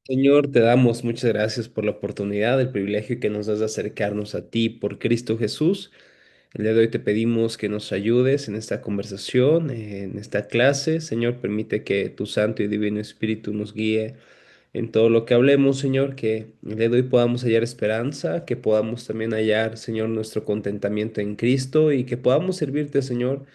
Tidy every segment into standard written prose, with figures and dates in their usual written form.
Señor, te damos muchas gracias por la oportunidad, el privilegio que nos das de acercarnos a ti por Cristo Jesús. El día de hoy te pedimos que nos ayudes en esta conversación, en esta clase. Señor, permite que tu Santo y Divino Espíritu nos guíe en todo lo que hablemos, Señor, que el día de hoy podamos hallar esperanza, que podamos también hallar, Señor, nuestro contentamiento en Cristo y que podamos servirte, Señor,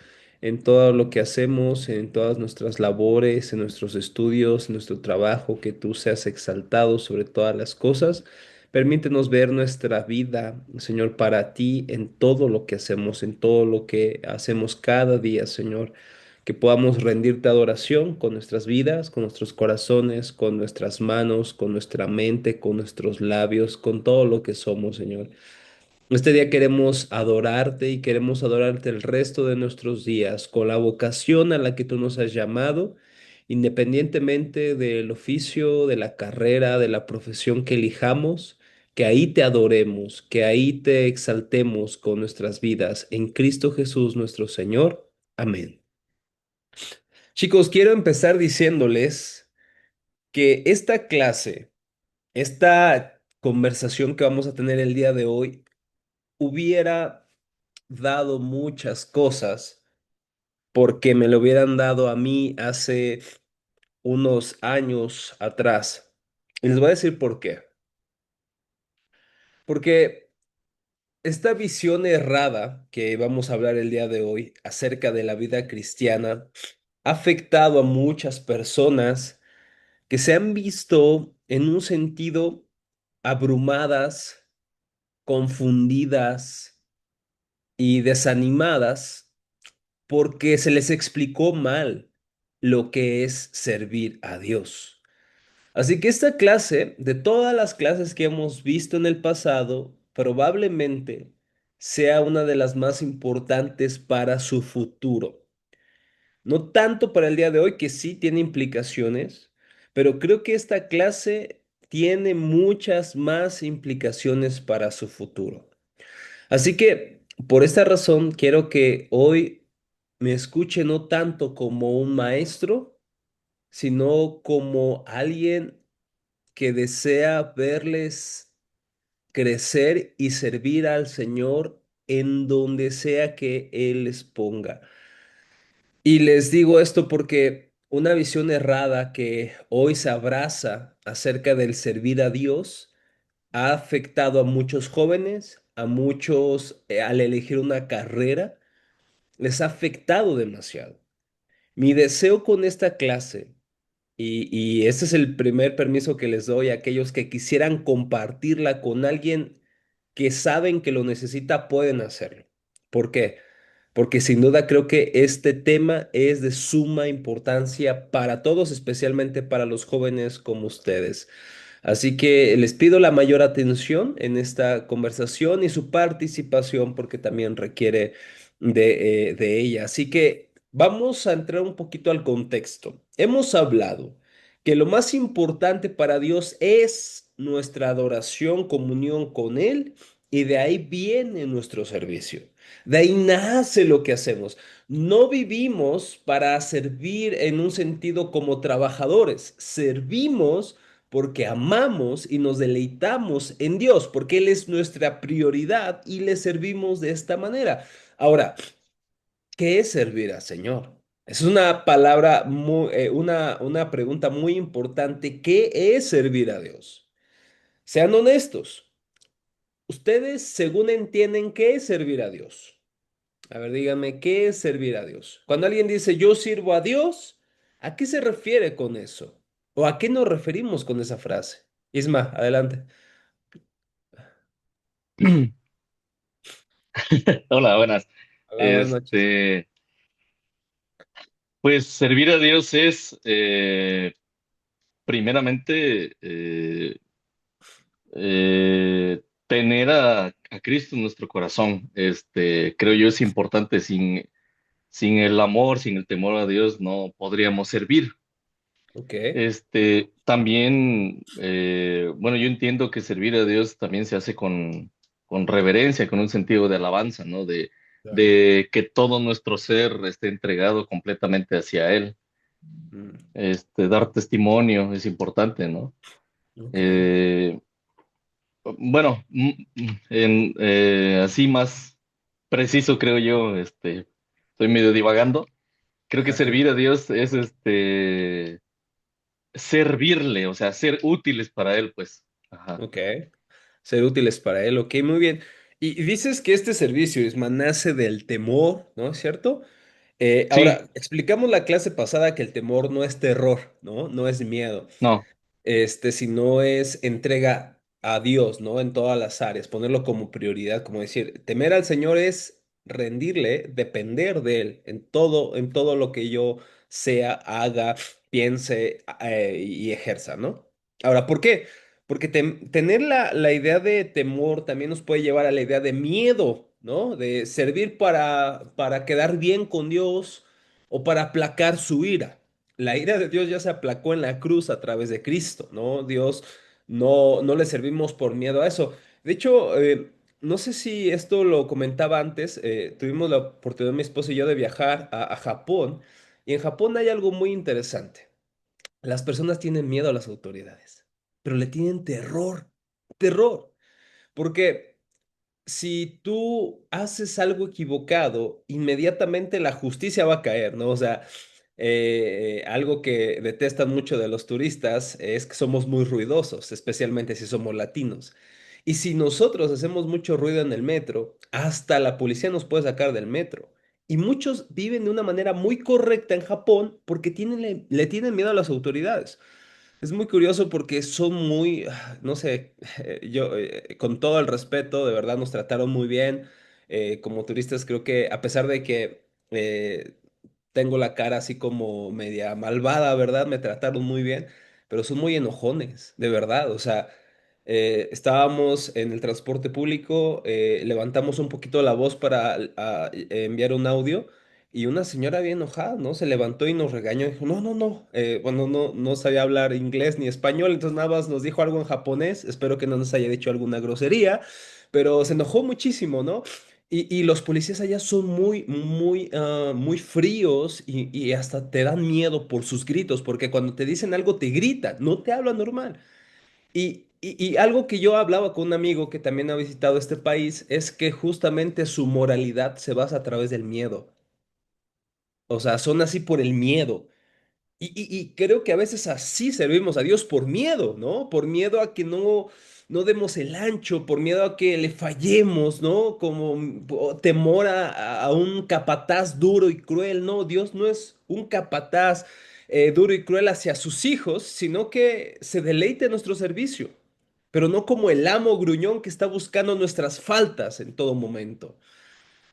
en todo lo que hacemos, en todas nuestras labores, en nuestros estudios, en nuestro trabajo, que tú seas exaltado sobre todas las cosas. Permítenos ver nuestra vida, Señor, para ti en todo lo que hacemos, en todo lo que hacemos cada día, Señor, que podamos rendirte adoración con nuestras vidas, con nuestros corazones, con nuestras manos, con nuestra mente, con nuestros labios, con todo lo que somos, Señor. Este día queremos adorarte y queremos adorarte el resto de nuestros días con la vocación a la que tú nos has llamado, independientemente del oficio, de la carrera, de la profesión que elijamos, que ahí te adoremos, que ahí te exaltemos con nuestras vidas. En Cristo Jesús nuestro Señor. Amén. Chicos, quiero empezar diciéndoles que esta clase, esta conversación que vamos a tener el día de hoy, hubiera dado muchas cosas porque me lo hubieran dado a mí hace unos años atrás. Y les voy a decir por qué. Porque esta visión errada que vamos a hablar el día de hoy acerca de la vida cristiana ha afectado a muchas personas que se han visto en un sentido abrumadas, confundidas y desanimadas porque se les explicó mal lo que es servir a Dios. Así que esta clase, de todas las clases que hemos visto en el pasado, probablemente sea una de las más importantes para su futuro. No tanto para el día de hoy, que sí tiene implicaciones, pero creo que esta clase tiene muchas más implicaciones para su futuro. Así que por esta razón quiero que hoy me escuche no tanto como un maestro, sino como alguien que desea verles crecer y servir al Señor en donde sea que Él les ponga. Y les digo esto porque una visión errada que hoy se abraza acerca del servir a Dios ha afectado a muchos jóvenes, a muchos al elegir una carrera, les ha afectado demasiado. Mi deseo con esta clase, y este es el primer permiso que les doy a aquellos que quisieran compartirla con alguien que saben que lo necesita, pueden hacerlo. ¿Por qué? Porque sin duda creo que este tema es de suma importancia para todos, especialmente para los jóvenes como ustedes. Así que les pido la mayor atención en esta conversación y su participación porque también requiere de ella. Así que vamos a entrar un poquito al contexto. Hemos hablado que lo más importante para Dios es nuestra adoración, comunión con Él, y de ahí viene nuestro servicio. De ahí nace lo que hacemos. No vivimos para servir en un sentido como trabajadores, servimos porque amamos y nos deleitamos en Dios, porque Él es nuestra prioridad y le servimos de esta manera. Ahora, ¿qué es servir al Señor? Es una palabra una pregunta muy importante. ¿Qué es servir a Dios? Sean honestos. Ustedes, según entienden, ¿qué es servir a Dios? A ver, díganme, ¿qué es servir a Dios? Cuando alguien dice yo sirvo a Dios, ¿a qué se refiere con eso? ¿O a qué nos referimos con esa frase? Isma, adelante. Hola, buenas. Hola, buenas noches. Este, pues servir a Dios es primeramente tener a Cristo en nuestro corazón. Creo yo es importante. Sin el amor, sin el temor a Dios, no podríamos servir. Ok. También, bueno, yo entiendo que servir a Dios también se hace con reverencia, con un sentido de alabanza, ¿no? Claro. De que todo nuestro ser esté entregado completamente hacia Él. Mm, Dar testimonio es importante, ¿no? ok, Eh, bueno, así más preciso creo yo, estoy medio divagando. Creo que ajá, servir a Dios es servirle, o sea, ser útiles para Él, pues. Ajá. ok. Ser útiles para él, ok, muy bien. Y dices que este servicio, Isma, nace del temor, ¿no es cierto? Sí, Ahora, explicamos la clase pasada que el temor no es terror, ¿no? No es miedo. no, Si no es entrega a Dios, ¿no? En todas las áreas, ponerlo como prioridad, como decir, temer al Señor es rendirle, depender de Él en todo lo que yo sea, haga, piense y ejerza, ¿no? Ahora, ¿por qué? Porque tener la idea de temor también nos puede llevar a la idea de miedo, ¿no? De servir para quedar bien con Dios o para aplacar su ira. La ira de Dios ya se aplacó en la cruz a través de Cristo, ¿no? Dios no le servimos por miedo a eso. De hecho, no sé si esto lo comentaba antes, tuvimos la oportunidad, mi esposo y yo, de viajar a Japón, y en Japón hay algo muy interesante. Las personas tienen miedo a las autoridades, pero le tienen terror, terror, porque si tú haces algo equivocado, inmediatamente la justicia va a caer, ¿no? O sea, algo que detestan mucho de los turistas es que somos muy ruidosos, especialmente si somos latinos. Y si nosotros hacemos mucho ruido en el metro, hasta la policía nos puede sacar del metro. Y muchos viven de una manera muy correcta en Japón porque le tienen miedo a las autoridades. Es muy curioso porque son muy, no sé, yo con todo el respeto, de verdad nos trataron muy bien. Como turistas creo que a pesar de que tengo la cara así como media malvada, ¿verdad? Me trataron muy bien, pero son muy enojones, de verdad. O sea, estábamos en el transporte público, levantamos un poquito la voz para enviar un audio. Y una señora bien enojada, ¿no? Se levantó y nos regañó. Dijo, no, no, no. Bueno, no sabía hablar inglés ni español, entonces nada más nos dijo algo en japonés. Espero que no nos haya dicho alguna grosería, pero se enojó muchísimo, ¿no? Y los policías allá son muy fríos y hasta te dan miedo por sus gritos, porque cuando te dicen algo te gritan, no te hablan normal. Y algo que yo hablaba con un amigo que también ha visitado este país es que justamente su moralidad se basa a través del miedo. O sea, son así por el miedo. Y creo que a veces así servimos a Dios por miedo, ¿no? Por miedo a que no demos el ancho, por miedo a que le fallemos, ¿no? Como temor a un capataz duro y cruel. No, Dios no es un capataz duro y cruel hacia sus hijos, sino que se deleite en nuestro servicio, pero no como el amo gruñón que está buscando nuestras faltas en todo momento.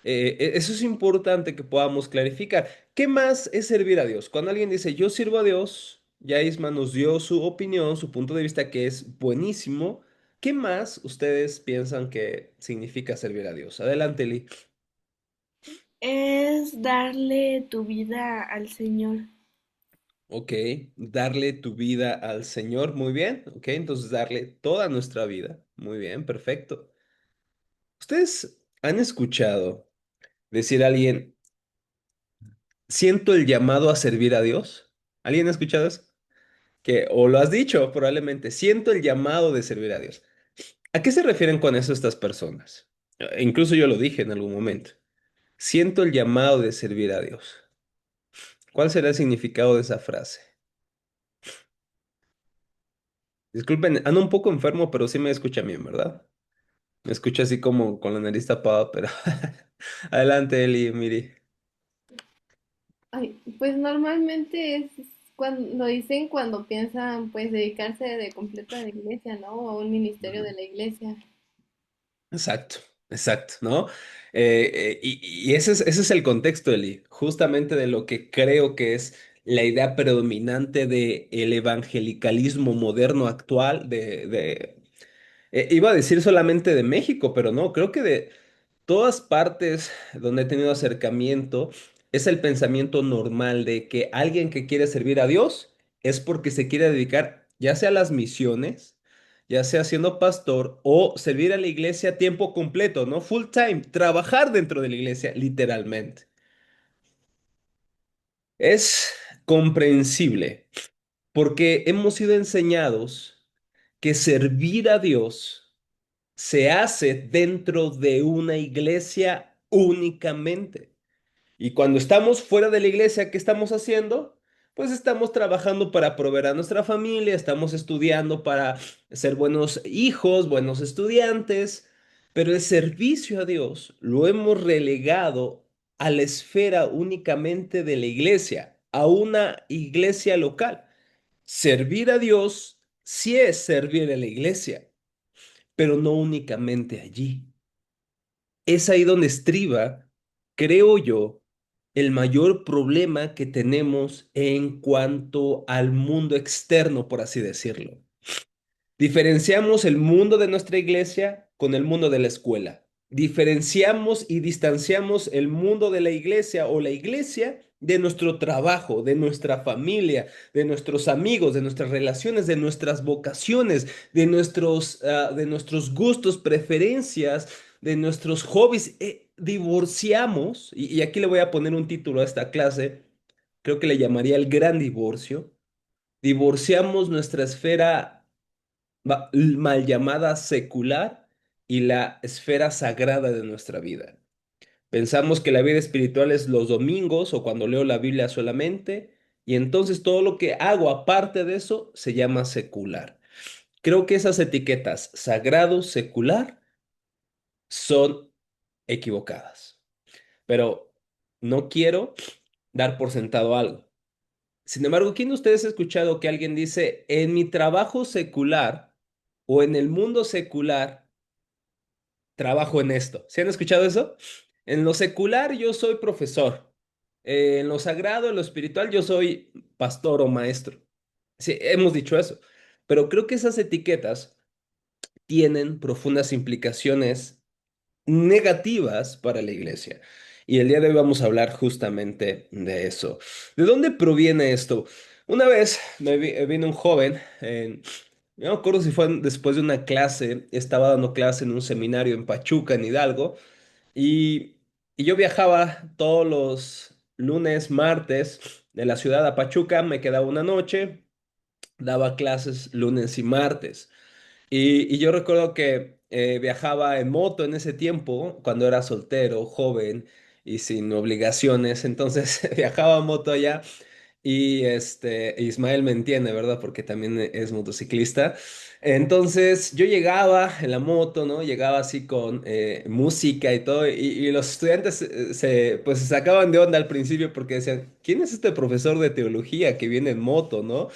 Eso es importante que podamos clarificar. ¿Qué más es servir a Dios? Cuando alguien dice yo sirvo a Dios, ya Isma nos dio su opinión, su punto de vista que es buenísimo. ¿Qué más ustedes piensan que significa servir a Dios? Adelante, Lee. Es darle tu vida al Señor. Ok, darle tu vida al Señor, muy bien. Ok, entonces darle toda nuestra vida. Muy bien, perfecto. ¿Ustedes han escuchado decir a alguien, siento el llamado a servir a Dios? ¿Alguien ha escuchado eso? Que, o lo has dicho probablemente, siento el llamado de servir a Dios. ¿A qué se refieren con eso estas personas? Incluso yo lo dije en algún momento. Siento el llamado de servir a Dios. ¿Cuál será el significado de esa frase? Disculpen, ando un poco enfermo, pero sí me escucha bien, ¿verdad? Me escucha así como con la nariz tapada, pero adelante, Eli, Miri. Ay, pues normalmente es cuando lo dicen cuando piensan pues dedicarse de completo a la iglesia, ¿no? O a un ministerio Ujú. de la iglesia. Exacto, exacto, ¿no? Y ese es el contexto, Eli, justamente de lo que creo que es la idea predominante del evangelicalismo moderno actual, iba a decir solamente de México, pero no, creo que de todas partes donde he tenido acercamiento, es el pensamiento normal de que alguien que quiere servir a Dios es porque se quiere dedicar ya sea a las misiones, ya sea siendo pastor o servir a la iglesia a tiempo completo, ¿no? Full time, trabajar dentro de la iglesia, literalmente. Es comprensible, porque hemos sido enseñados que servir a Dios se hace dentro de una iglesia únicamente. Y cuando estamos fuera de la iglesia, ¿qué estamos haciendo? Pues estamos trabajando para proveer a nuestra familia, estamos estudiando para ser buenos hijos, buenos estudiantes, pero el servicio a Dios lo hemos relegado a la esfera únicamente de la iglesia, a una iglesia local. Servir a Dios sí es servir a la iglesia, pero no únicamente allí. Es ahí donde estriba, creo yo, el mayor problema que tenemos en cuanto al mundo externo, por así decirlo. Diferenciamos el mundo de nuestra iglesia con el mundo de la escuela. Diferenciamos y distanciamos el mundo de la iglesia o la iglesia de nuestro trabajo, de nuestra familia, de nuestros amigos, de nuestras relaciones, de nuestras vocaciones, de nuestros gustos, preferencias, de nuestros hobbies. Divorciamos, y aquí le voy a poner un título a esta clase, creo que le llamaría el gran divorcio. Divorciamos nuestra esfera mal llamada secular y la esfera sagrada de nuestra vida. Pensamos que la vida espiritual es los domingos o cuando leo la Biblia solamente, y entonces todo lo que hago aparte de eso se llama secular. Creo que esas etiquetas sagrado, secular, son equivocadas, pero no quiero dar por sentado algo. Sin embargo, ¿quién de ustedes ha escuchado que alguien dice, en mi trabajo secular o en el mundo secular, trabajo en esto? ¿Sí han escuchado eso? En lo secular yo soy profesor. En lo sagrado, en lo espiritual, yo soy pastor o maestro. Sí, hemos dicho eso. Pero creo que esas etiquetas tienen profundas implicaciones negativas para la iglesia. Y el día de hoy vamos a hablar justamente de eso. ¿De dónde proviene esto? Una vez vino un joven, no me acuerdo si fue después de una clase, estaba dando clase en un seminario en Pachuca, en Hidalgo, y, y yo viajaba todos los lunes, martes de la ciudad a Pachuca, me quedaba una noche, daba clases lunes y martes. Y yo recuerdo que viajaba en moto en ese tiempo, cuando era soltero, joven y sin obligaciones. Entonces viajaba en moto allá y Ismael me entiende, ¿verdad? Porque también es motociclista. Entonces yo llegaba en la moto, ¿no? Llegaba así con música y todo. Y los estudiantes pues se sacaban de onda al principio porque decían, ¿quién es este profesor de teología que viene en moto, ¿no?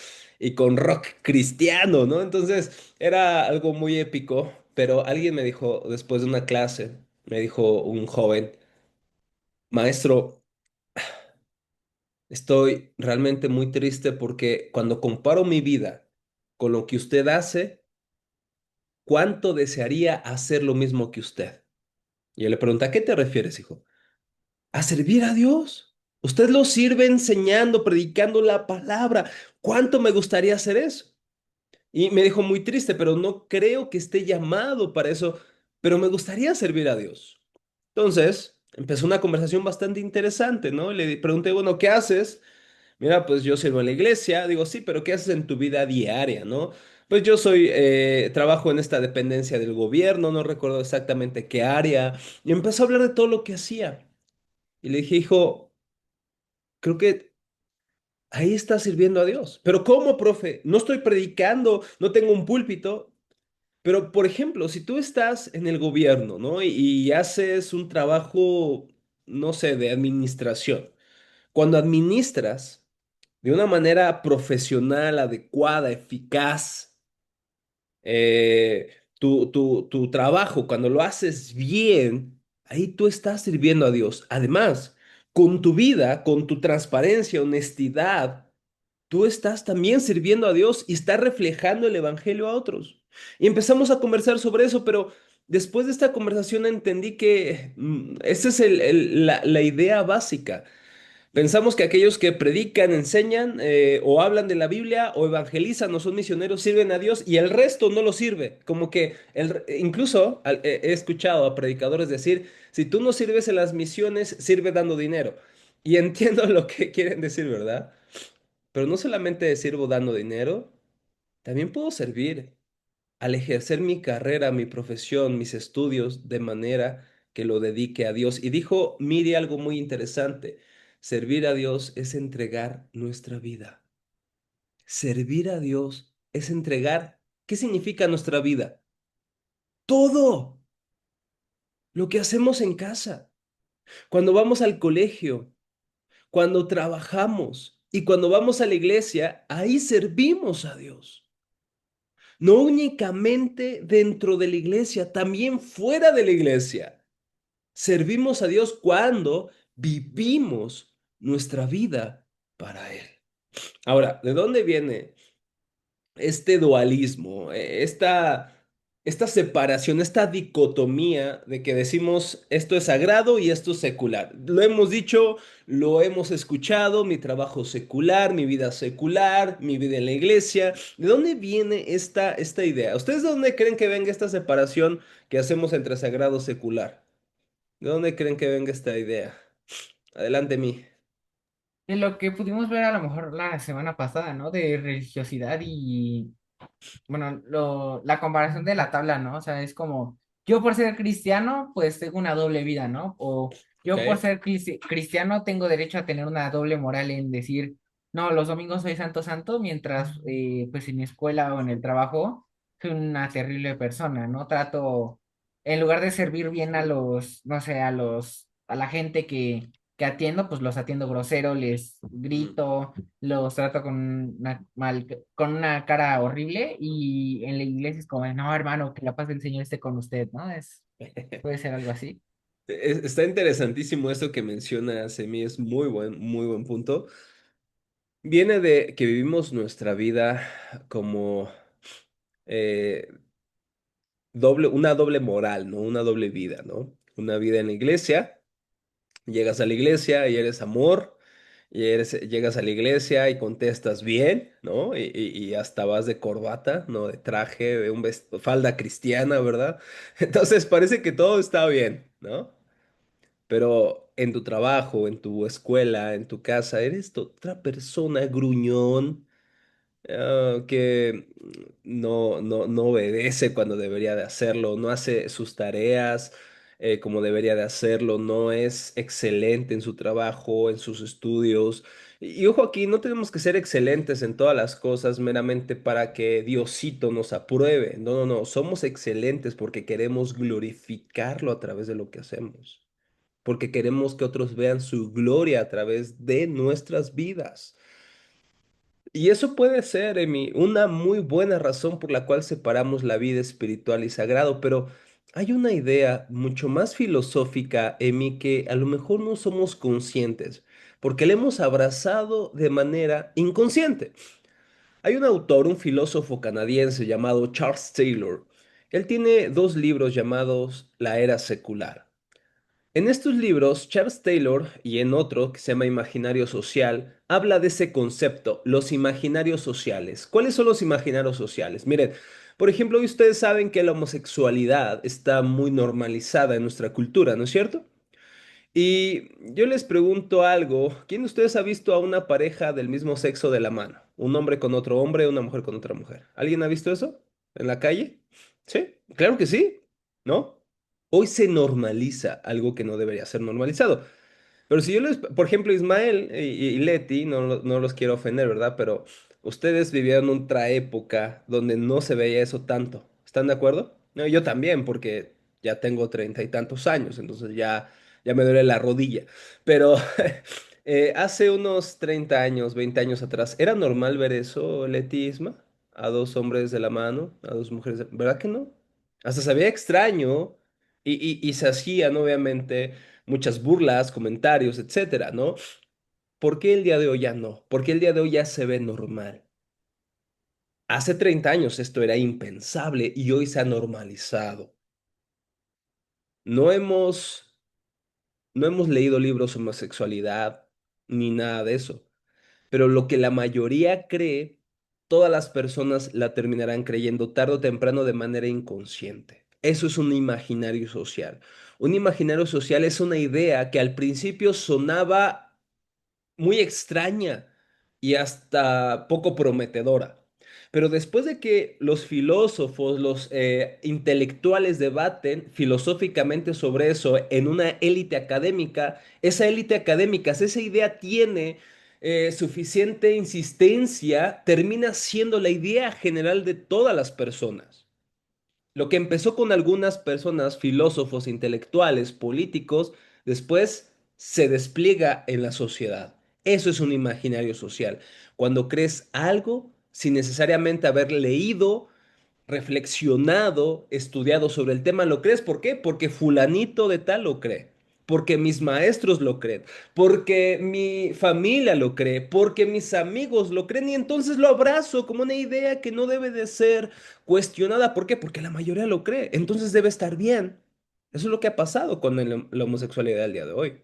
Y con rock cristiano, ¿no? Entonces era algo muy épico. Pero alguien me dijo, después de una clase, me dijo un joven, maestro, estoy realmente muy triste porque cuando comparo mi vida con lo que usted hace, ¿cuánto desearía hacer lo mismo que usted? Y yo le pregunté, ¿a qué te refieres, hijo? A servir a Dios. Usted lo sirve enseñando, predicando la palabra. ¿Cuánto me gustaría hacer eso? Y me dijo muy triste, pero no creo que esté llamado para eso, pero me gustaría servir a Dios. Entonces, empezó una conversación bastante interesante, ¿no? Le pregunté, bueno, ¿qué haces? Mira, pues yo sirvo en la iglesia, digo, sí, pero ¿qué haces en tu vida diaria, no? Pues yo trabajo en esta dependencia del gobierno, no recuerdo exactamente qué área, y empezó a hablar de todo lo que hacía. Y le dije, hijo, creo que ahí está sirviendo a Dios. Pero ¿cómo, profe? No estoy predicando, no tengo un púlpito, pero por ejemplo, si tú estás en el gobierno, ¿no? Y haces un trabajo, no sé, de administración. Cuando administras de una manera profesional, adecuada, eficaz, tu trabajo, cuando lo haces bien, ahí tú estás sirviendo a Dios. Además, con tu vida, con tu transparencia, honestidad, tú estás también sirviendo a Dios y estás reflejando el evangelio a otros. Y empezamos a conversar sobre eso, pero después de esta conversación entendí que esa es la idea básica. Pensamos que aquellos que predican, enseñan o hablan de la Biblia o evangelizan o son misioneros sirven a Dios y el resto no lo sirve. Como que incluso he escuchado a predicadores decir, si tú no sirves en las misiones, sirve dando dinero. Y entiendo lo que quieren decir, ¿verdad? Pero no solamente sirvo dando dinero, también puedo servir al ejercer mi carrera, mi profesión, mis estudios de manera que lo dedique a Dios. Y dijo Miri algo muy interesante, servir a Dios es entregar nuestra vida. Servir a Dios es entregar. ¿Qué significa nuestra vida? Todo lo que hacemos en casa, cuando vamos al colegio, cuando trabajamos y cuando vamos a la iglesia, ahí servimos a Dios. No únicamente dentro de la iglesia, también fuera de la iglesia. Servimos a Dios cuando vivimos nuestra vida para Él. Ahora, ¿de dónde viene este dualismo, esta separación, esta dicotomía de que decimos esto es sagrado y esto es secular? Lo hemos dicho, lo hemos escuchado, mi trabajo secular, mi vida en la iglesia. ¿De dónde viene esta idea? ¿Ustedes de dónde creen que venga esta separación que hacemos entre sagrado y secular? ¿De dónde creen que venga esta idea? Adelante, mi. De lo que pudimos ver a lo mejor la semana pasada, ¿no? De religiosidad y bueno, la comparación de la tabla, ¿no? O sea, es como, yo por ser cristiano, pues tengo una doble vida, ¿no? O Ok. yo por ser cristiano tengo derecho a tener una doble moral en decir, no, los domingos soy santo santo, mientras pues en mi escuela o en el trabajo soy una terrible persona, ¿no? Trato, en lugar de servir bien a los, no sé, a la gente que atiendo, pues los atiendo grosero, les Mm. grito, los trato con una cara horrible y en la iglesia es como, no, hermano, que la paz del Señor esté con usted, ¿no? Puede ser algo así. Está interesantísimo esto que menciona Semi, es muy buen punto. Viene de que vivimos nuestra vida como eh, una doble moral, ¿no? Una doble vida, ¿no? Una vida en la iglesia, llegas a la iglesia y eres amor, llegas a la iglesia y contestas bien, ¿no? Y hasta vas de corbata, ¿no? De traje, de falda cristiana, ¿verdad? Entonces parece que todo está bien, ¿no? Pero en tu trabajo, en tu escuela, en tu casa, eres otra persona gruñón, que no obedece cuando debería de hacerlo, no hace sus tareas como debería de hacerlo, no es excelente en su trabajo, en sus estudios. Y ojo aquí, no tenemos que ser excelentes en todas las cosas meramente para que Diosito nos apruebe. No, somos excelentes porque queremos glorificarlo a través de lo que hacemos, porque queremos que otros vean su gloria a través de nuestras vidas. Y eso puede ser, Emi, una muy buena razón por la cual separamos la vida espiritual y sagrado, pero hay una idea mucho más filosófica, Emi, que a lo mejor no somos conscientes, porque la hemos abrazado de manera inconsciente. Hay un autor, un filósofo canadiense llamado Charles Taylor. Él tiene dos libros llamados La Era Secular. En estos libros, Charles Taylor y en otro que se llama Imaginario Social, habla de ese concepto, los imaginarios sociales. ¿Cuáles son los imaginarios sociales? Miren, por ejemplo, hoy ustedes saben que la homosexualidad está muy normalizada en nuestra cultura, ¿no es cierto? Y yo les pregunto algo, ¿quién de ustedes ha visto a una pareja del mismo sexo de la mano? Un hombre con otro hombre, una mujer con otra mujer. ¿Alguien ha visto eso en la calle? Sí, claro que sí, ¿no? Hoy se normaliza algo que no debería ser normalizado. Pero si yo les, por ejemplo, Ismael y Leti, no los quiero ofender, ¿verdad? Pero ustedes vivieron otra época donde no se veía eso tanto. ¿Están de acuerdo? No, yo también, porque ya tengo treinta y tantos años, entonces ya me duele la rodilla. Pero hace unos 30 años, 20 años atrás, ¿era normal ver eso, Leti, Isma? A dos hombres de la mano, a dos mujeres, ¿verdad que no? Hasta se veía extraño y se hacían, obviamente muchas burlas, comentarios, etcétera, ¿no? ¿Por qué el día de hoy ya no? ¿Por qué el día de hoy ya se ve normal? Hace 30 años esto era impensable y hoy se ha normalizado. No hemos, no hemos leído libros sobre homosexualidad ni nada de eso, pero lo que la mayoría cree, todas las personas la terminarán creyendo tarde o temprano de manera inconsciente. Eso es un imaginario social. Un imaginario social es una idea que al principio sonaba muy extraña, y hasta poco prometedora. Pero después de que los filósofos, los intelectuales debaten filosóficamente sobre eso en una élite académica, esa élite académica, si esa idea tiene suficiente insistencia, termina siendo la idea general de todas las personas. Lo que empezó con algunas personas, filósofos, intelectuales, políticos, después se despliega en la sociedad. Eso es un imaginario social. Cuando crees algo sin necesariamente haber leído, reflexionado, estudiado sobre el tema, ¿lo crees? ¿Por qué? Porque fulanito de tal lo cree, porque mis maestros lo creen, porque mi familia lo cree, porque mis amigos lo creen y entonces lo abrazo como una idea que no debe de ser cuestionada. ¿Por qué? Porque la mayoría lo cree, entonces debe estar bien. Eso es lo que ha pasado con la homosexualidad al día de hoy.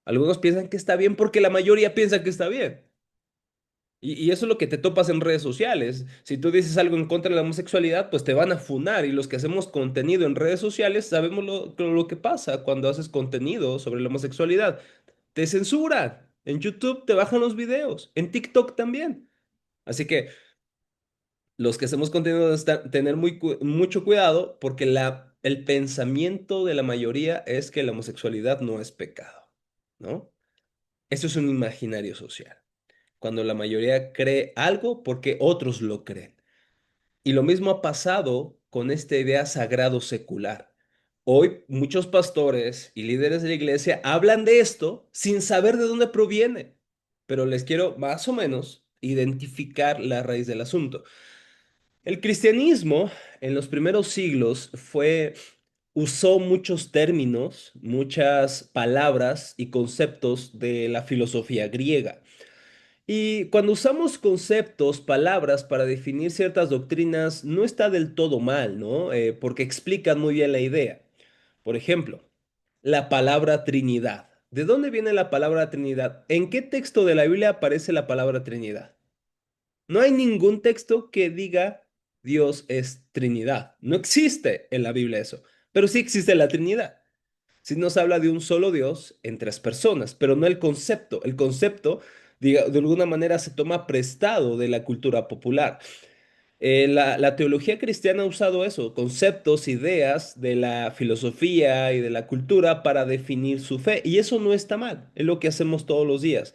Algunos piensan que está bien porque la mayoría piensa que está bien. Y eso es lo que te topas en redes sociales. Si tú dices algo en contra de la homosexualidad, pues te van a funar. Y los que hacemos contenido en redes sociales sabemos lo que pasa cuando haces contenido sobre la homosexualidad. Te censuran. En YouTube te bajan los videos. En TikTok también. Así que los que hacemos contenido deben tener mucho cuidado porque el pensamiento de la mayoría es que la homosexualidad no es pecado, ¿no? Eso es un imaginario social cuando la mayoría cree algo porque otros lo creen. Y lo mismo ha pasado con esta idea sagrado secular. Hoy muchos pastores y líderes de la iglesia hablan de esto sin saber de dónde proviene, pero les quiero más o menos identificar la raíz del asunto. El cristianismo en los primeros siglos usó muchos términos, muchas palabras y conceptos de la filosofía griega. Y cuando usamos conceptos, palabras para definir ciertas doctrinas, no está del todo mal, ¿no? Porque explican muy bien la idea. Por ejemplo, la palabra Trinidad. ¿De dónde viene la palabra Trinidad? ¿En qué texto de la Biblia aparece la palabra Trinidad? No hay ningún texto que diga Dios es Trinidad. No existe en la Biblia eso, pero sí existe la Trinidad. Sí nos habla de un solo Dios en tres personas, pero no el concepto. El concepto, de alguna manera, se toma prestado de la cultura popular. La teología cristiana ha usado eso, conceptos, ideas de la filosofía y de la cultura para definir su fe, y eso no está mal, es lo que hacemos todos los días.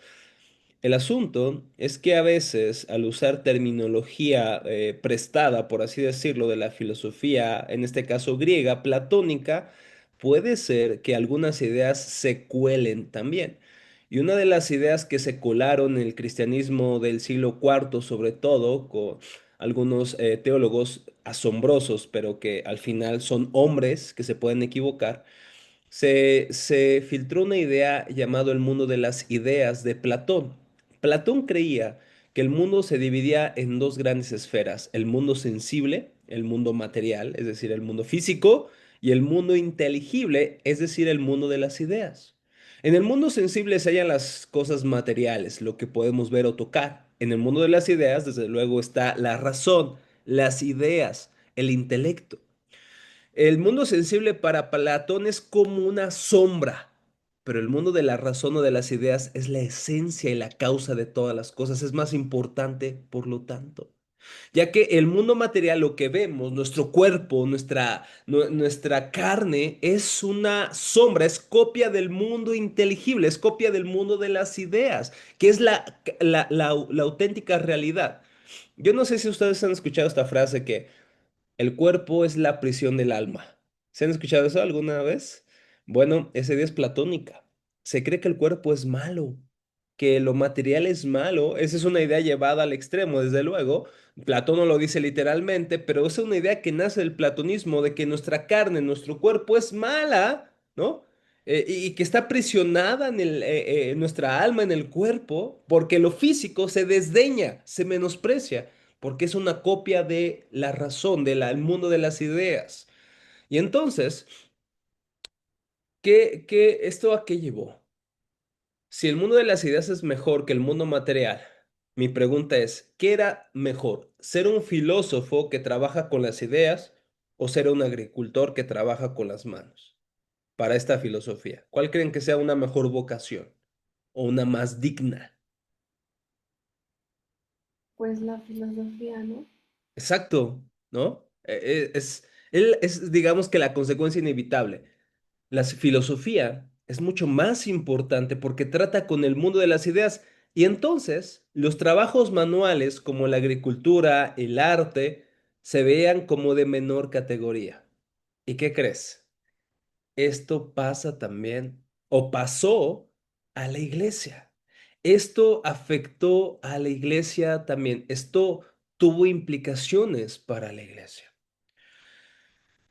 El asunto es que a veces al usar terminología prestada, por así decirlo, de la filosofía, en este caso griega, platónica, puede ser que algunas ideas se cuelen también. Y una de las ideas que se colaron en el cristianismo del siglo IV, sobre todo, con algunos teólogos asombrosos, pero que al final son hombres que se pueden equivocar, se filtró una idea llamado el mundo de las ideas de Platón. Platón creía que el mundo se dividía en dos grandes esferas, el mundo sensible, el mundo material, es decir, el mundo físico, y el mundo inteligible, es decir, el mundo de las ideas. En el mundo sensible se hallan las cosas materiales, lo que podemos ver o tocar. En el mundo de las ideas, desde luego, está la razón, las ideas, el intelecto. El mundo sensible para Platón es como una sombra, pero el mundo de la razón o de las ideas es la esencia y la causa de todas las cosas, es más importante, por lo tanto. Ya que el mundo material, lo que vemos, nuestro cuerpo, nuestra carne, es una sombra, es copia del mundo inteligible, es copia del mundo de las ideas, que es la auténtica realidad. Yo no sé si ustedes han escuchado esta frase que el cuerpo es la prisión del alma. ¿Se han escuchado eso alguna vez? Bueno, esa idea es platónica. Se cree que el cuerpo es malo, que lo material es malo. Esa es una idea llevada al extremo, desde luego. Platón no lo dice literalmente, pero es una idea que nace del platonismo, de que nuestra carne, nuestro cuerpo es mala, ¿no? Y que está aprisionada en nuestra alma, en el cuerpo, porque lo físico se desdeña, se menosprecia porque es una copia de la razón, del mundo de las ideas. Y entonces, ¿esto a qué llevó? Si el mundo de las ideas es mejor que el mundo material, mi pregunta es, ¿qué era mejor? ¿Ser un filósofo que trabaja con las ideas o ser un agricultor que trabaja con las manos? Para esta filosofía, ¿cuál creen que sea una mejor vocación o una más digna? Pues la filosofía, ¿no? Exacto, ¿no? Él es, digamos que la consecuencia inevitable. La filosofía es mucho más importante porque trata con el mundo de las ideas y entonces los trabajos manuales como la agricultura, el arte, se veían como de menor categoría. ¿Y qué crees? Esto pasa también o pasó a la iglesia. Esto afectó a la iglesia también. Esto tuvo implicaciones para la iglesia.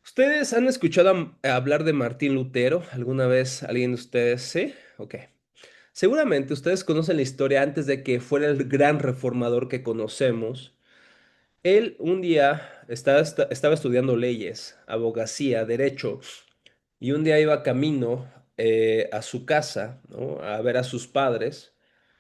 ¿Ustedes han escuchado hablar de Martín Lutero? ¿Alguna vez alguien de ustedes? Sí, ok. Seguramente ustedes conocen la historia antes de que fuera el gran reformador que conocemos. Él un día estaba estudiando leyes, abogacía, derecho, y un día iba camino a su casa, ¿no? A ver a sus padres.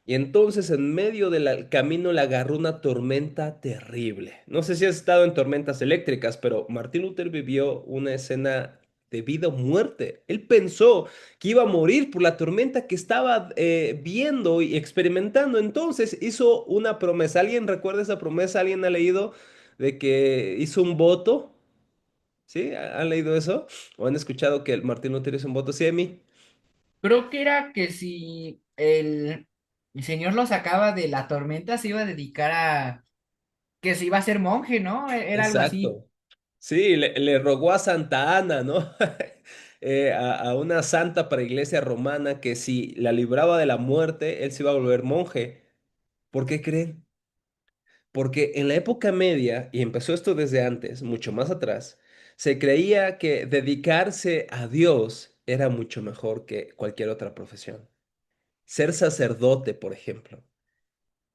Y entonces en medio del camino le agarró una tormenta terrible. No sé si has estado en tormentas eléctricas, pero Martín Lutero vivió una escena de vida o muerte. Él pensó que iba a morir por la tormenta que estaba viendo y experimentando. Entonces hizo una promesa. ¿Alguien recuerda esa promesa? ¿Alguien ha leído de que hizo un voto? ¿Sí? ¿Han leído eso? ¿O han escuchado que el Martín Lutero hizo un voto? Sí, a mí. Creo que era que si el señor lo sacaba de la tormenta, se iba a dedicar a que se iba a ser monje, ¿no? Era algo así. Exacto. Sí, le rogó a Santa Ana, ¿no? A una santa para iglesia romana que si la libraba de la muerte, él se iba a volver monje. ¿Por qué creen? Porque en la época media, y empezó esto desde antes, mucho más atrás, se creía que dedicarse a Dios era mucho mejor que cualquier otra profesión. Ser sacerdote, por ejemplo,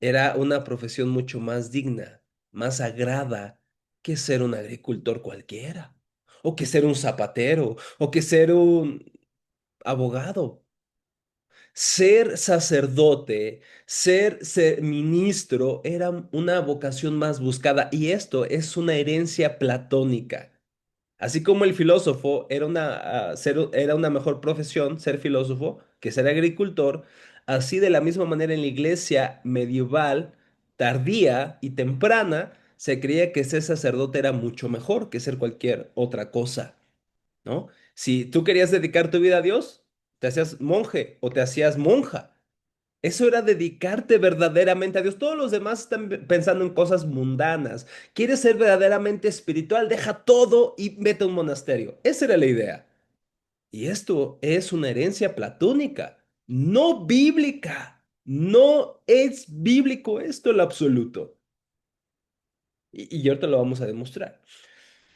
era una profesión mucho más digna, más sagrada que ser un agricultor cualquiera, o que ser un zapatero, o que ser un abogado. Ser sacerdote, ser ministro era una vocación más buscada y esto es una herencia platónica. Así como el filósofo era una mejor profesión, ser filósofo, que ser agricultor, así de la misma manera en la iglesia medieval, tardía y temprana, se creía que ser sacerdote era mucho mejor que ser cualquier otra cosa, ¿no? Si tú querías dedicar tu vida a Dios, te hacías monje o te hacías monja. Eso era dedicarte verdaderamente a Dios. Todos los demás están pensando en cosas mundanas. ¿Quieres ser verdaderamente espiritual? Deja todo y vete a un monasterio. Esa era la idea. Y esto es una herencia platónica, no bíblica. No es bíblico esto en lo absoluto. Y ahorita lo vamos a demostrar.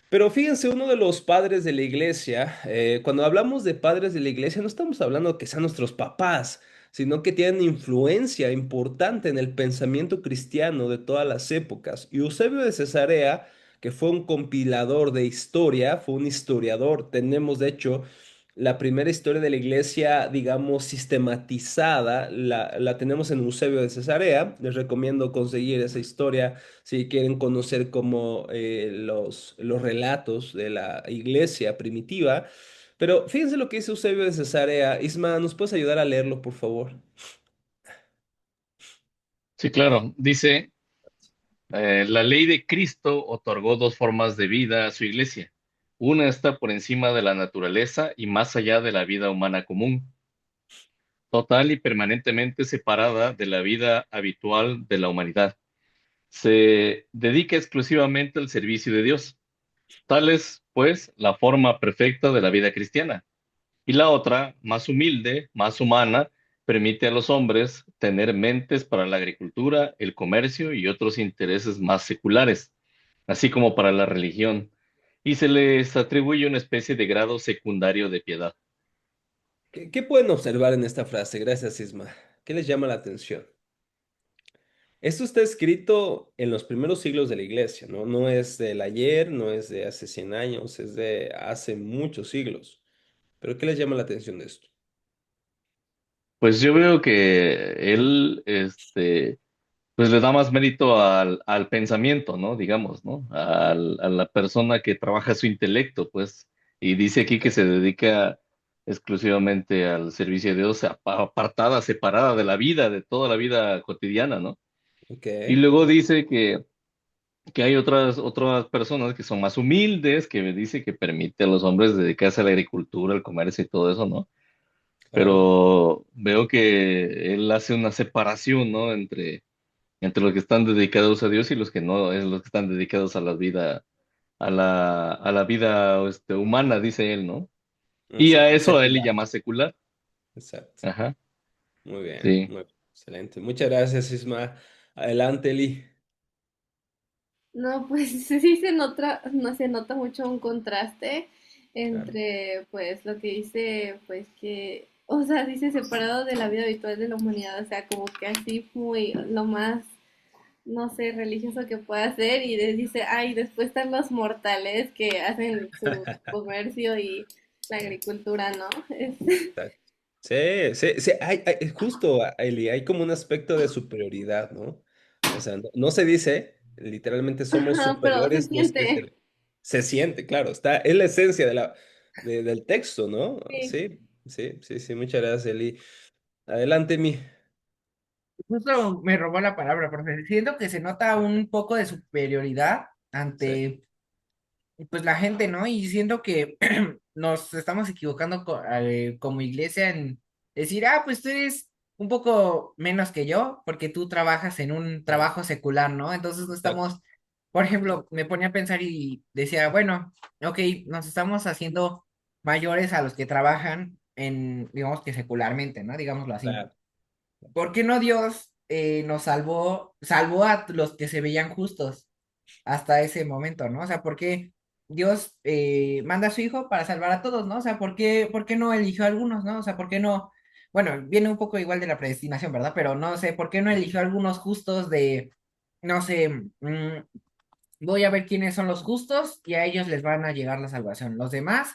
Pero fíjense, uno de los padres de la iglesia, cuando hablamos de padres de la iglesia, no estamos hablando que sean nuestros papás, sino que tienen influencia importante en el pensamiento cristiano de todas las épocas. Y Eusebio de Cesarea, que fue un compilador de historia, fue un historiador. Tenemos, de hecho, la primera historia de la iglesia, digamos, sistematizada, la tenemos en Eusebio de Cesarea. Les recomiendo conseguir esa historia si quieren conocer como los relatos de la iglesia primitiva. Pero fíjense lo que dice Eusebio de Cesarea. Isma, ¿nos puedes ayudar a leerlo, por favor? Sí, claro. Dice, la ley de Cristo otorgó dos formas de vida a su iglesia. Una está por encima de la naturaleza y más allá de la vida humana común, total y permanentemente separada de la vida habitual de la humanidad. Se dedica exclusivamente al servicio de Dios. Tal es, pues, la forma perfecta de la vida cristiana. Y la otra, más humilde, más humana, permite a los hombres tener mentes para la agricultura, el comercio y otros intereses más seculares, así como para la religión, y se les atribuye una especie de grado secundario de piedad. ¿Qué pueden observar en esta frase? Gracias, Isma. ¿Qué les llama la atención? Esto está escrito en los primeros siglos de la iglesia, ¿no? No es del ayer, no es de hace 100 años, es de hace muchos siglos. ¿Pero qué les llama la atención de esto? Pues yo veo que él, pues le da más mérito al pensamiento, ¿no? Digamos, ¿no? A la persona que trabaja su intelecto, pues, y dice aquí que se dedica exclusivamente al servicio de Dios, apartada, separada de la vida, de toda la vida cotidiana, ¿no? Ok, Y luego dice que hay otras personas que son más humildes, que dice que permite a los hombres dedicarse a la agricultura, al comercio y todo eso, ¿no? claro. Pero veo que él hace una separación, ¿no? Entre los que están dedicados a Dios y los que no, es los que están dedicados a la vida, a la vida humana, dice él, ¿no? Y a eso a él le Secular. llama secular. Exacto. Ajá, Muy bien, sí. muy bien. Excelente. Muchas gracias, Isma. Adelante, Eli. No, pues sí se nota, no se nota mucho un contraste Claro. entre pues lo que dice, pues que, o sea, dice separado de la vida habitual de la humanidad, o sea, como que así muy lo más, no sé, religioso que pueda ser y dice, ay, después están los mortales que hacen su comercio y la agricultura, ¿no? Exacto. Sí, sí, sí, justo, Eli, hay como un aspecto de superioridad, ¿no? O sea, no se dice, literalmente somos Ajá, pero se superiores los que siente. se siente, claro, es la esencia del texto, ¿no? Sí. Sí, sí, sí, sí, muchas gracias, Eli. Adelante, mi. Justo me robó la palabra, porque siento que se nota un poco de superioridad Sí, ante pues la gente, ¿no? Y siento que nos estamos equivocando como iglesia en decir, ah, pues tú eres un poco menos que yo, porque tú trabajas en un claro, trabajo secular, ¿no? Entonces no exacto, estamos, por ejemplo, me ponía a pensar y decía, bueno, ok, nos estamos haciendo mayores a los que trabajan en, digamos que secularmente, ¿no? Digámoslo así. claro. ¿Por qué no Dios nos salvó a los que se veían justos hasta ese momento, ¿no? O sea, ¿por qué Dios manda a su hijo para salvar a todos, ¿no? O sea, ¿por qué no eligió a algunos, ¿no? O sea, ¿por qué no? Bueno, viene un poco igual de la predestinación, ¿verdad? Pero no sé, ¿por qué no eligió a algunos justos de, no sé, voy a ver quiénes son los justos y a ellos les van a llegar la salvación. Los demás,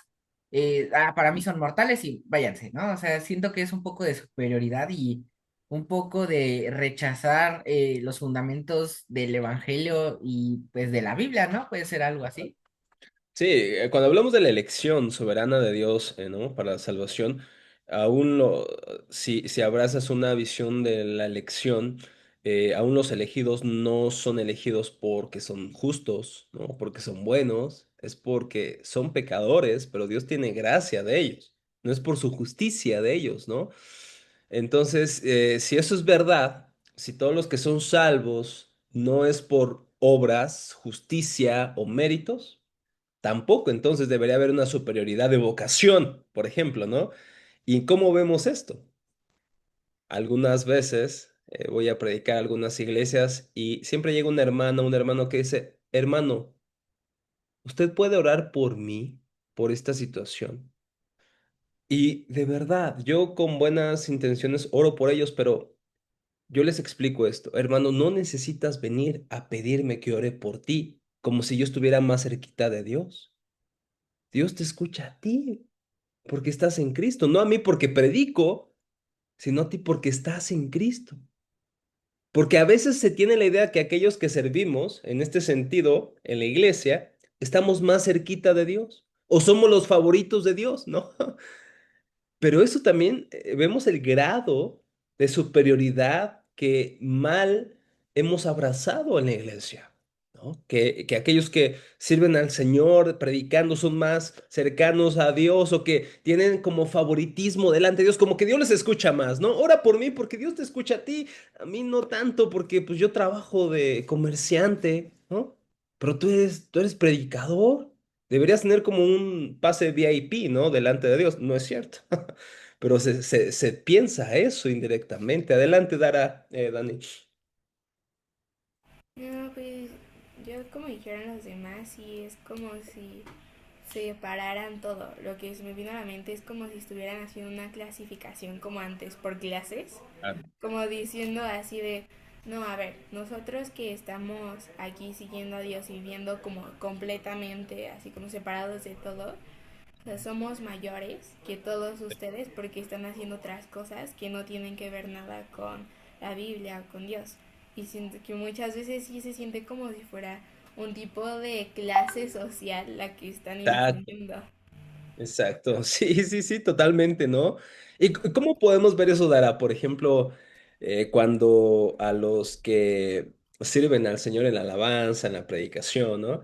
para mí son mortales y váyanse, ¿no? O sea, siento que es un poco de superioridad y un poco de rechazar los fundamentos del evangelio y pues de la Biblia, ¿no? Puede ser algo así. Sí, cuando hablamos de la elección soberana de Dios, ¿no? Para la salvación, aún si abrazas una visión de la elección, aún los elegidos no son elegidos porque son justos, ¿no? Porque son buenos, es porque son pecadores, pero Dios tiene gracia de ellos, no es por su justicia de ellos, ¿no? Entonces, si eso es verdad, si todos los que son salvos no es por obras, justicia o méritos, tampoco entonces debería haber una superioridad de vocación, por ejemplo, ¿no? ¿Y cómo vemos esto? Algunas veces voy a predicar a algunas iglesias y siempre llega una hermana, un hermano que dice, hermano, ¿usted puede orar por mí, por esta situación? Y de verdad, yo con buenas intenciones oro por ellos, pero yo les explico esto, hermano, no necesitas venir a pedirme que ore por ti, como si yo estuviera más cerquita de Dios. Dios te escucha a ti, porque estás en Cristo, no a mí porque predico, sino a ti porque estás en Cristo. Porque a veces se tiene la idea que aquellos que servimos en este sentido en la iglesia estamos más cerquita de Dios o somos los favoritos de Dios, ¿no? Pero eso también vemos el grado de superioridad que mal hemos abrazado en la iglesia, ¿no? Que aquellos que sirven al Señor predicando son más cercanos a Dios o que tienen como favoritismo delante de Dios, como que Dios les escucha más, ¿no? Ora por mí porque Dios te escucha a ti, a mí no tanto porque pues yo trabajo de comerciante, ¿no? Pero tú eres predicador. Deberías tener como un pase VIP, ¿no? Delante de Dios. No es cierto. Pero se piensa eso indirectamente. Adelante, Dani. No, pues yo como dijeron los demás, sí es como si separaran todo. Lo que se me vino a la mente es como si estuvieran haciendo una clasificación como antes por clases, Claro. como diciendo así de, no, a ver, nosotros que estamos aquí siguiendo a Dios y viviendo como completamente así como separados de todo, o sea, somos mayores que todos ustedes porque están haciendo otras cosas que no tienen que ver nada con la Biblia o con Dios. Y siento que muchas veces sí se siente como si fuera un tipo de clase social la que están Exacto, imponiendo. exacto. Sí, sí, sí, totalmente, ¿no? ¿Y cómo podemos ver eso, Dara? Por ejemplo, cuando a los que sirven al Señor en la alabanza, en la predicación, ¿no?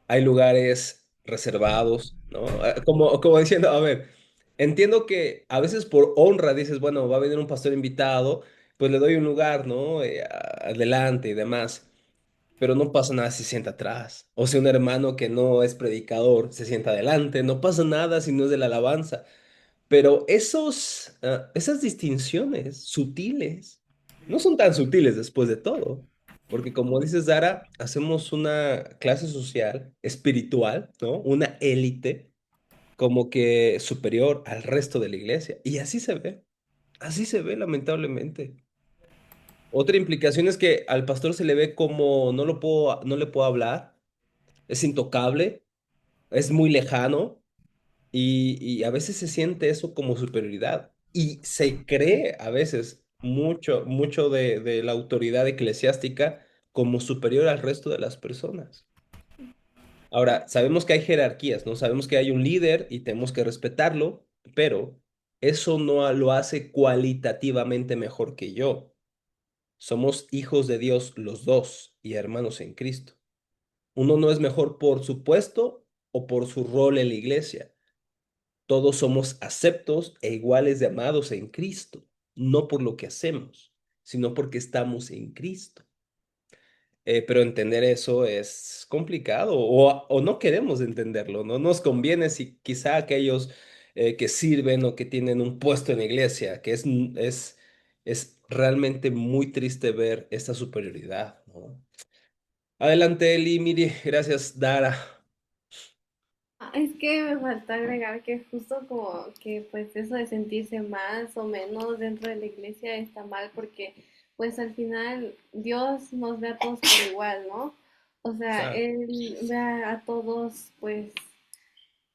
Hay lugares reservados, ¿no? Como diciendo, a ver, entiendo que a veces por honra dices, bueno, va a venir un pastor invitado, pues le doy un lugar, ¿no? Adelante y demás, pero no pasa nada si se sienta atrás. O si un hermano que no es predicador se sienta adelante, no pasa nada si no es de la alabanza. Pero esas distinciones sutiles no son tan sutiles después de todo, porque como dices, Dara, hacemos una clase social, espiritual, ¿no? Una élite como que superior al resto de la iglesia. Y así se ve lamentablemente. Otra implicación es que al pastor se le ve como no le puedo hablar, es intocable, es muy lejano. Y a veces se siente eso como superioridad y se cree a veces mucho de la autoridad eclesiástica como superior al resto de las personas. Ahora, sabemos que hay jerarquías, ¿no? Sabemos que hay un líder y tenemos que respetarlo, pero eso no lo hace cualitativamente mejor que yo. Somos hijos de Dios los dos y hermanos en Cristo. Uno no es mejor por su puesto o por su rol en la iglesia. Todos somos aceptos e iguales de amados en Cristo, no por lo que hacemos, sino porque estamos en Cristo. Pero entender eso es complicado o no queremos entenderlo, no nos conviene si quizá aquellos que sirven o que tienen un puesto en la iglesia, que es realmente muy triste ver esta superioridad, ¿no? Adelante, Eli, Miri, gracias, Dara. Es que me falta agregar que justo como que pues eso de sentirse más o menos dentro de la iglesia está mal porque pues al final Dios nos ve a todos por igual, ¿no? O sea, Claro, Él ve a todos pues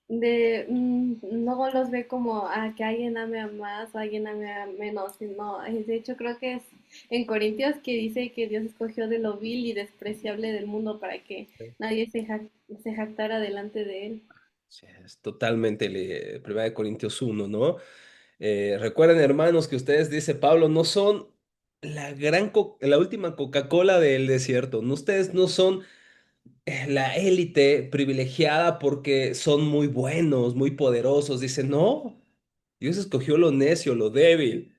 no los ve como a que alguien ame a más o alguien ame a menos, sino de hecho creo que es en Corintios que dice que Dios escogió de lo vil y despreciable del mundo para que sí, nadie se jactara delante de Él. sí, es totalmente 1 Corintios 1, ¿no? Recuerden, hermanos, que ustedes, dice Pablo, no son la última Coca-Cola del desierto. No, ustedes no son la élite privilegiada porque son muy buenos, muy poderosos. Dice, no, Dios escogió lo necio, lo débil.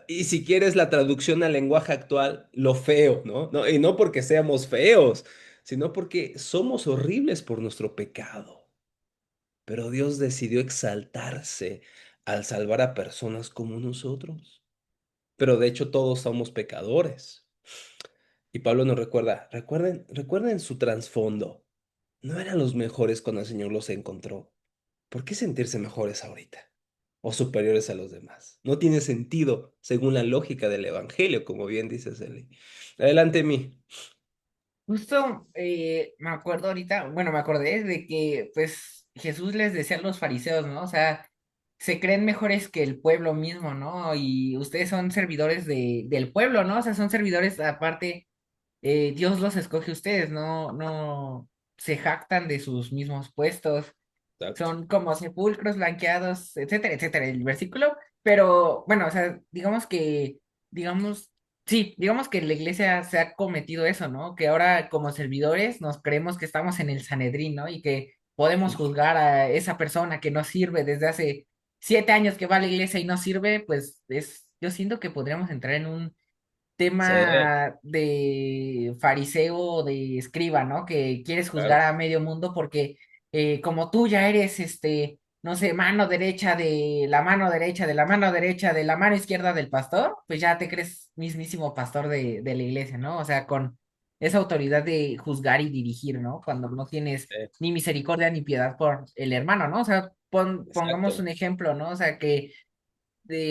Y si quieres la traducción al lenguaje actual, lo feo, ¿no? No, y no porque seamos feos, sino porque somos horribles por nuestro pecado. Pero Dios decidió exaltarse al salvar a personas como nosotros. Pero de hecho todos somos pecadores. Y Pablo nos recuerda, recuerden su trasfondo. No eran los mejores cuando el Señor los encontró. ¿Por qué sentirse mejores ahorita? O superiores a los demás. No tiene sentido según la lógica del Evangelio, como bien dices, Eli. Adelante, mi. Justo me acuerdo ahorita, bueno, me acordé de que pues Jesús les decía a los fariseos, ¿no? O sea, se creen mejores que el pueblo mismo, ¿no? Y ustedes son servidores del pueblo, ¿no? O sea, son servidores aparte, Dios los escoge a ustedes, no se jactan de sus mismos puestos, Exacto. son como sepulcros blanqueados, etcétera, etcétera, el versículo, pero bueno, o sea, digamos, sí, digamos que en la iglesia se ha cometido eso, ¿no? Que ahora como servidores nos creemos que estamos en el Sanedrín, ¿no? Y que podemos juzgar a esa persona que no sirve desde hace 7 años que va a la iglesia y no sirve, pues yo siento que podríamos entrar en un Sí, tema de fariseo o de escriba, ¿no? Que quieres juzgar claro. a medio mundo porque como tú ya eres, no sé, mano derecha de la mano derecha de la mano derecha de la mano izquierda del pastor, pues ya te crees mismísimo pastor de la iglesia, ¿no? O sea, con esa autoridad de juzgar y dirigir, ¿no? Cuando no tienes ni misericordia ni piedad por el hermano, ¿no? O sea, pongamos Exacto. un ejemplo, ¿no? O sea, que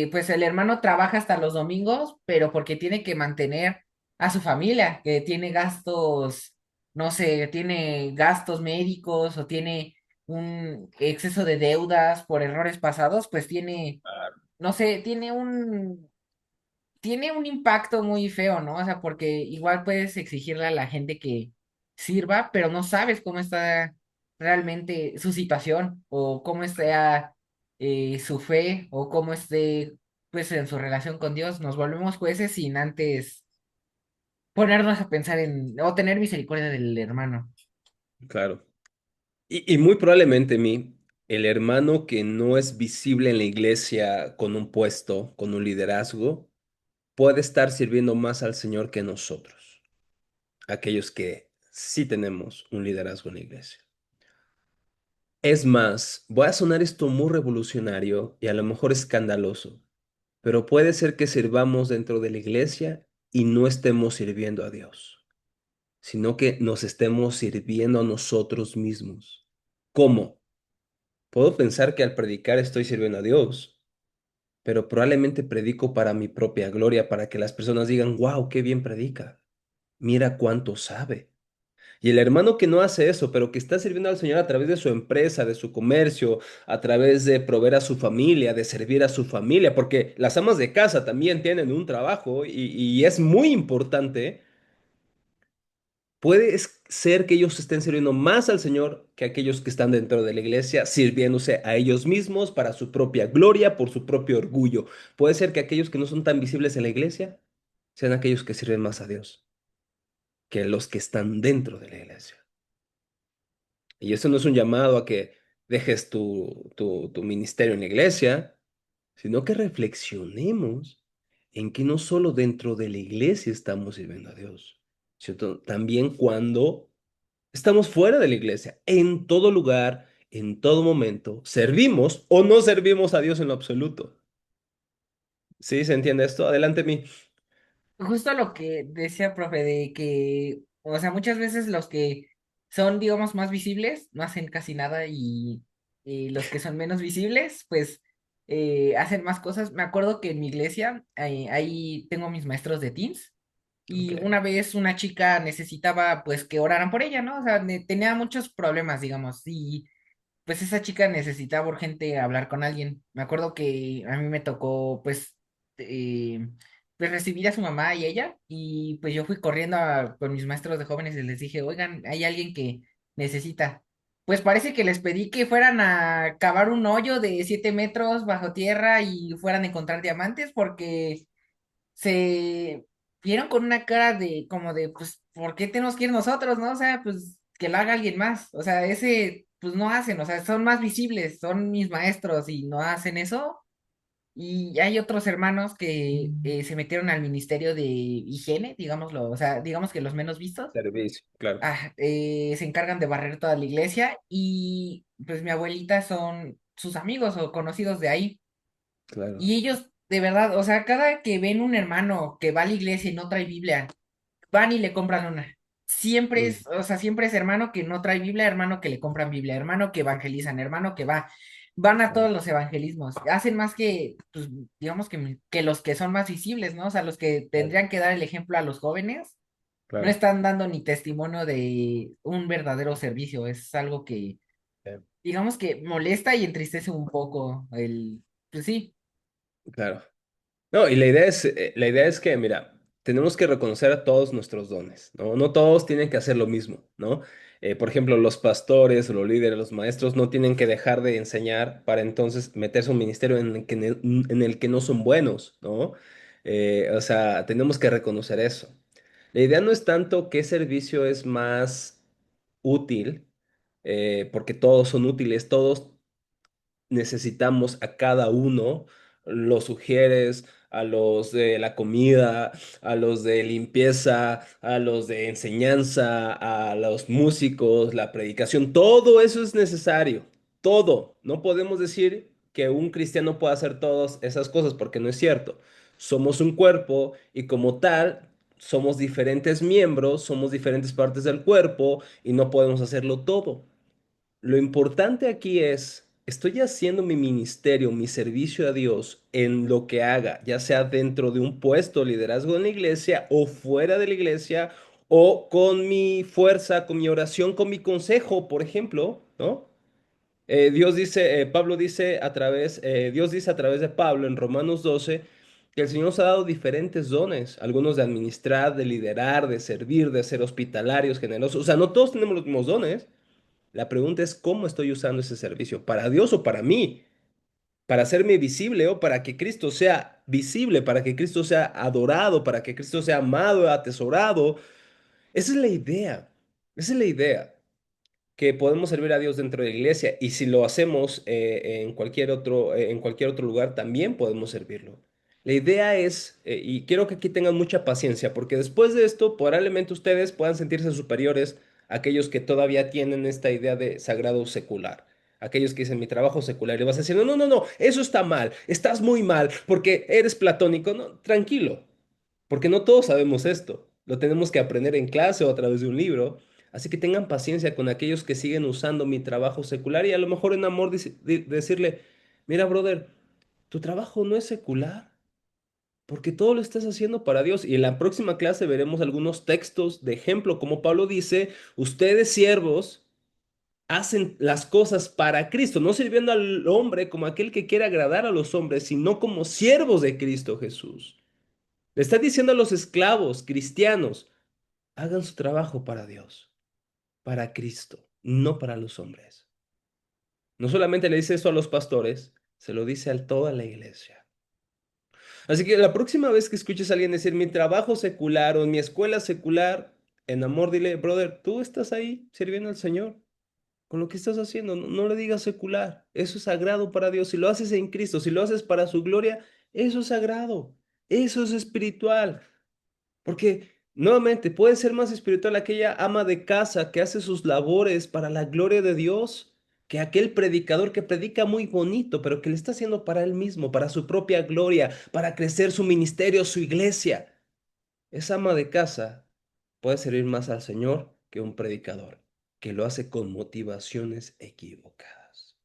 pues el hermano trabaja hasta los domingos, pero porque tiene que mantener a su familia, que tiene gastos, no sé, tiene gastos médicos o tiene un exceso de deudas por errores pasados, pues tiene, no sé, tiene un impacto muy feo, ¿no? O sea, porque igual puedes exigirle a la gente que sirva, pero no sabes cómo está realmente su situación o cómo está su fe o cómo esté pues en su relación con Dios, nos volvemos jueces sin antes ponernos a pensar en, o tener misericordia del hermano. Claro. Y muy probablemente, el hermano que no es visible en la iglesia con un puesto, con un liderazgo, puede estar sirviendo más al Señor que nosotros, aquellos que sí tenemos un liderazgo en la iglesia. Es más, voy a sonar esto muy revolucionario y a lo mejor escandaloso, pero puede ser que sirvamos dentro de la iglesia y no estemos sirviendo a Dios, sino que nos estemos sirviendo a nosotros mismos. ¿Cómo? Puedo pensar que al predicar estoy sirviendo a Dios, pero probablemente predico para mi propia gloria, para que las personas digan, wow, qué bien predica, mira cuánto sabe. Y el hermano que no hace eso, pero que está sirviendo al Señor a través de su empresa, de su comercio, a través de proveer a su familia, de servir a su familia, porque las amas de casa también tienen un trabajo y es muy importante. Ser que ellos estén sirviendo más al Señor que aquellos que están dentro de la iglesia, sirviéndose a ellos mismos para su propia gloria, por su propio orgullo. Puede ser que aquellos que no son tan visibles en la iglesia sean aquellos que sirven más a Dios que los que están dentro de la iglesia. Y eso no es un llamado a que dejes tu ministerio en la iglesia, sino que reflexionemos en que no solo dentro de la iglesia estamos sirviendo a Dios, sino también cuando estamos fuera de la iglesia, en todo lugar, en todo momento, servimos o no servimos a Dios en lo absoluto. ¿Sí? ¿Se entiende esto? Adelante, mi. Justo lo que decía, profe, de que, o sea, muchas veces los que son, digamos, más visibles no hacen casi nada y los que son menos visibles, pues, hacen más cosas. Me acuerdo que en mi iglesia, ahí tengo mis maestros de Teams y Ok, una vez una chica necesitaba, pues, que oraran por ella, ¿no? O sea, tenía muchos problemas, digamos, y pues esa chica necesitaba urgente hablar con alguien. Me acuerdo que a mí me tocó, eh, pues recibir a su mamá y ella, y pues yo fui corriendo con mis maestros de jóvenes y les dije, oigan, hay alguien que necesita. Pues parece que les pedí que fueran a cavar un hoyo de 7 metros bajo tierra y fueran a encontrar diamantes porque se vieron con una cara de como de, pues, ¿por qué tenemos que ir nosotros, no? O sea, pues que lo haga alguien más. O sea, ese, pues no hacen, o sea, son más visibles, son mis maestros y no hacen eso. Y hay otros hermanos que se metieron al ministerio de higiene, digámoslo, o sea, digamos que los menos vistos, servicio, claro, se encargan de barrer toda la iglesia y pues mi abuelita son sus amigos o conocidos de ahí. claro. Y ellos, de verdad, o sea, cada que ven un hermano que va a la iglesia y no trae Biblia, van y le compran una. Siempre Mm, es, o sea, siempre es hermano que no trae Biblia, hermano que le compran Biblia, hermano que evangelizan, hermano que va. Van a claro, todos los evangelismos. Hacen más que, pues, digamos que los que son más visibles, ¿no? O sea, los que claro, tendrían que dar el ejemplo a los jóvenes, no claro. están dando ni testimonio de un verdadero servicio. Es algo que, digamos que molesta y entristece un poco el, pues sí. Claro. No, y la idea es que, mira, tenemos que reconocer a todos nuestros dones, ¿no? No todos tienen que hacer lo mismo, ¿no? Por ejemplo, los pastores, los líderes, los maestros no tienen que dejar de enseñar para entonces meterse a un ministerio en el que no son buenos, ¿no? O sea, tenemos que reconocer eso. La idea no es tanto qué servicio es más útil, porque todos son útiles, todos necesitamos a cada uno, los sugieres, a los de la comida, a los de limpieza, a los de enseñanza, a los músicos, la predicación, todo eso es necesario, todo. No podemos decir que un cristiano pueda hacer todas esas cosas porque no es cierto. Somos un cuerpo y como tal, somos diferentes miembros, somos diferentes partes del cuerpo y no podemos hacerlo todo. Lo importante aquí es, estoy haciendo mi ministerio, mi servicio a Dios en lo que haga, ya sea dentro de un puesto de liderazgo en la iglesia o fuera de la iglesia, o con mi fuerza, con mi oración, con mi consejo, por ejemplo, ¿no? Dios dice a través de Pablo en Romanos 12 que el Señor nos ha dado diferentes dones, algunos de administrar, de liderar, de servir, de ser hospitalarios, generosos. O sea, no todos tenemos los mismos dones. La pregunta es cómo estoy usando ese servicio, ¿para Dios o para mí? para hacerme visible o para que Cristo sea visible, para que Cristo sea adorado, para que Cristo sea amado, atesorado. Esa es la idea. Esa es la idea, que podemos servir a Dios dentro de la iglesia y si lo hacemos en cualquier otro lugar, también podemos servirlo. La idea es, y quiero que aquí tengan mucha paciencia, porque después de esto probablemente ustedes puedan sentirse superiores a aquellos que todavía tienen esta idea de sagrado secular. Aquellos que dicen mi trabajo secular y vas a decir, no, no, no, no, eso está mal, estás muy mal porque eres platónico. No, tranquilo, porque no todos sabemos esto. Lo tenemos que aprender en clase o a través de un libro. Así que tengan paciencia con aquellos que siguen usando mi trabajo secular y a lo mejor en amor decirle, mira, brother, tu trabajo no es secular, porque todo lo estás haciendo para Dios. Y en la próxima clase veremos algunos textos de ejemplo, como Pablo dice, ustedes siervos hacen las cosas para Cristo, no sirviendo al hombre como aquel que quiere agradar a los hombres, sino como siervos de Cristo Jesús. Le está diciendo a los esclavos cristianos, hagan su trabajo para Dios, para Cristo, no para los hombres. No solamente le dice eso a los pastores, se lo dice a toda la iglesia. Así que la próxima vez que escuches a alguien decir mi trabajo secular o mi escuela secular, en amor dile, brother, tú estás ahí sirviendo al Señor con lo que estás haciendo. No, no le digas secular, eso es sagrado para Dios. Si lo haces en Cristo, si lo haces para su gloria, eso es sagrado, eso es espiritual. Porque nuevamente puede ser más espiritual aquella ama de casa que hace sus labores para la gloria de Dios que aquel predicador que predica muy bonito, pero que le está haciendo para él mismo, para su propia gloria, para crecer su ministerio, su iglesia. Esa ama de casa puede servir más al Señor que un predicador que lo hace con motivaciones equivocadas.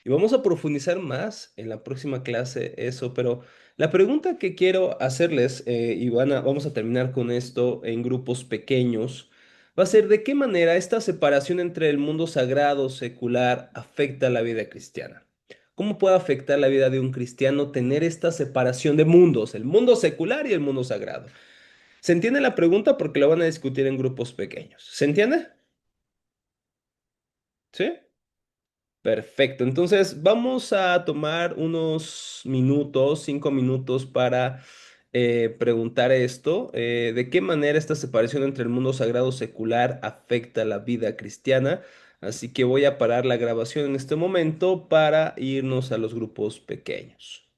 Y vamos a profundizar más en la próxima clase eso, pero la pregunta que quiero hacerles, y vamos a terminar con esto en grupos pequeños, va a ser de qué manera esta separación entre el mundo sagrado, secular, afecta la vida cristiana. ¿Cómo puede afectar la vida de un cristiano tener esta separación de mundos, el mundo secular y el mundo sagrado? ¿Se entiende la pregunta? Porque la van a discutir en grupos pequeños. ¿Se entiende? ¿Sí? Perfecto, entonces vamos a tomar unos minutos, 5 minutos para preguntar esto, ¿de qué manera esta separación entre el mundo sagrado secular afecta la vida cristiana? Así que voy a parar la grabación en este momento para irnos a los grupos pequeños.